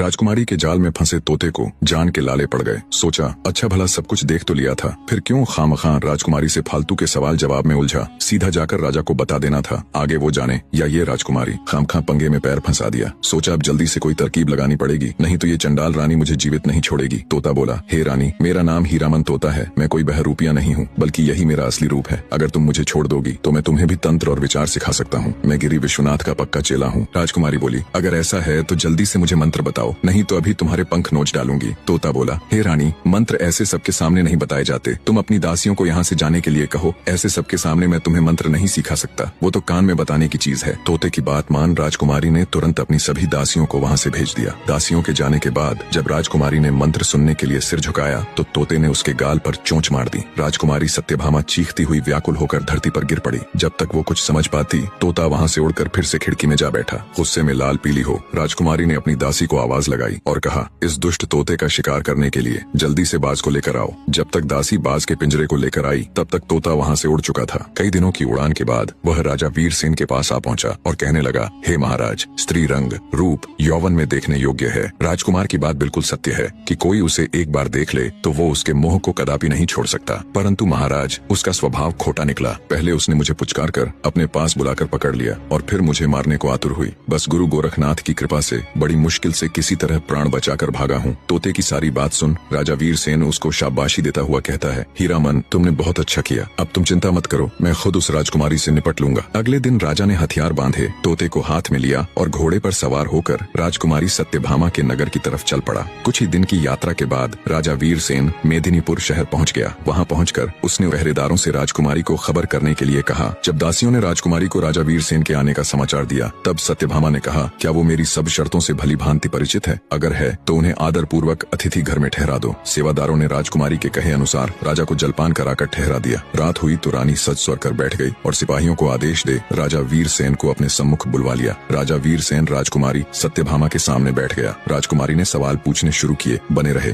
राजकुमारी के जाल में फंसे तोते को जान के लाले पड़ गए। सोचा अच्छा भला सब कुछ देख तो लिया था, फिर क्यों खामखां राजकुमारी से फालतू के सवाल जवाब में उलझा। सीधा जाकर राजा को बता देना था, आगे वो जाने या ये राजकुमारी। खामखां पंगे में पैर फंसा दिया। सोचा अब जल्दी से कोई तरकीब लगानी पड़ेगी, नहीं तो ये चंडाल रानी मुझे जीवित नहीं छोड़ेगी। तोता बोला, हे रानी, मेरा नाम हीरामन तोता है, मैं कोई बहरूपिया नहीं हूँ, बल्कि यही मेरा असली रूप है। अगर तुम मुझे छोड़ दोगी तो मैं तुम्हें भी तंत्र और विचार सिखा सकता हूँ। मैं गिरी विश्वनाथ का पक्का चेला हूँ। राजकुमारी बोली, अगर ऐसा है तो जल्दी से मुझे मंत्र बताओ, नहीं तो अभी तुम्हारे पंख नोच डालूंगी। तोता बोला, हे रानी, मंत्र ऐसे सबके सामने नहीं बताए जाते, तुम अपनी दासियों को यहाँ से जाने के लिए कहो। ऐसे सबके सामने मैं तुम्हें मंत्र नहीं सिखा सकता, वो तो कान में बताने की चीज है। तोते की बात मान राजकुमारी ने तुरंत अपनी सभी दासियों को वहाँ से भेज दिया। दासियों के जाने के बाद जब राजकुमारी ने मंत्र सुनने के लिए सिर झुकाया तो तोते ने उसके गाल पर चोंच मार दी। राजकुमारी सत्यभामा चीखती हुई व्याकुल होकर धरती पर गिर पड़ी। जब तक वो कुछ समझ पाती, तोता वहाँ से उड़कर फिर से खिड़की में जा बैठा। गुस्से में लाल पीली हो राजकुमारी ने अपनी दासी को आवाज लगाई और कहा, इस दुष्ट तोते का शिकार करने के लिए जल्दी से बाज को लेकर आओ। जब तक दासी बाज के पिंजरे को लेकर आई तब तक तोता वहाँ से उड़ चुका था। कई दिनों की उड़ान के बाद वह राजा वीरसेन के पास आ पहुँचा और कहने लगा, हे महाराज, स्त्री रंग, रूप, यौवन में देखने योग्य है। राजकुमार की बात बिल्कुल सत्य है कि कोई उसे एक बार देख ले तो वो उसके मोह को कदापि नहीं छोड़ सकता, परंतु महाराज उसका स्वभाव खोटा निकला। पहले उसने मुझे पुचकार कर अपने पास बुलाकर पकड़ लिया और फिर मुझे मारने को आतुर हुई। बस गुरु गोरखनाथ की कृपा से बड़ी मुश्किल से किसी तरह प्राण बचाकर भागा हूँ। तोते की सारी बात सुन राजा वीरसेन उसको शाबाशी देता हुआ कहता है, हीरामन, तुमने बहुत अच्छा किया, अब तुम चिंता मत करो, मैं खुद उस राजकुमारी से निपट लूंगा। अगले दिन राजा ने हथियार बांधे, तोते को हाथ में लिया और घोड़े पर सवार होकर राजकुमारी सत्यभामा के नगर की तरफ चल पड़ा। कुछ ही दिन की यात्रा के बाद राजा वीरसेन मेदिनीपुर शहर पहुंच गया। वहां पहुंचकर उसने पहरेदारों से राजकुमारी को खबर करने के लिए कहा। जब दासियों ने राजकुमारी को राजा वीरसेन के आने का समाचार दिया तब सत्यभामा ने कहा, क्या वो मेरी सब शर्तों से भली भांति परिचित है? अगर है तो उन्हें आदर पूर्वक अतिथि घर में ठहरा दो। सेवादारों ने राजकुमारी के कहे अनुसार राजा को जलपान कराकर ठहरा दिया। रात हुई तो रानी सज स्वर कर बैठ गई और सिपाहियों को आदेश दे राजा वीरसेन को अपने सम्मुख बुलवा लिया। राजा वीरसेन राजकुमारी सत्यभामा के सामने बैठ गया। राजकुमारी ने सवाल पूछने शुरू किए। बने रहे।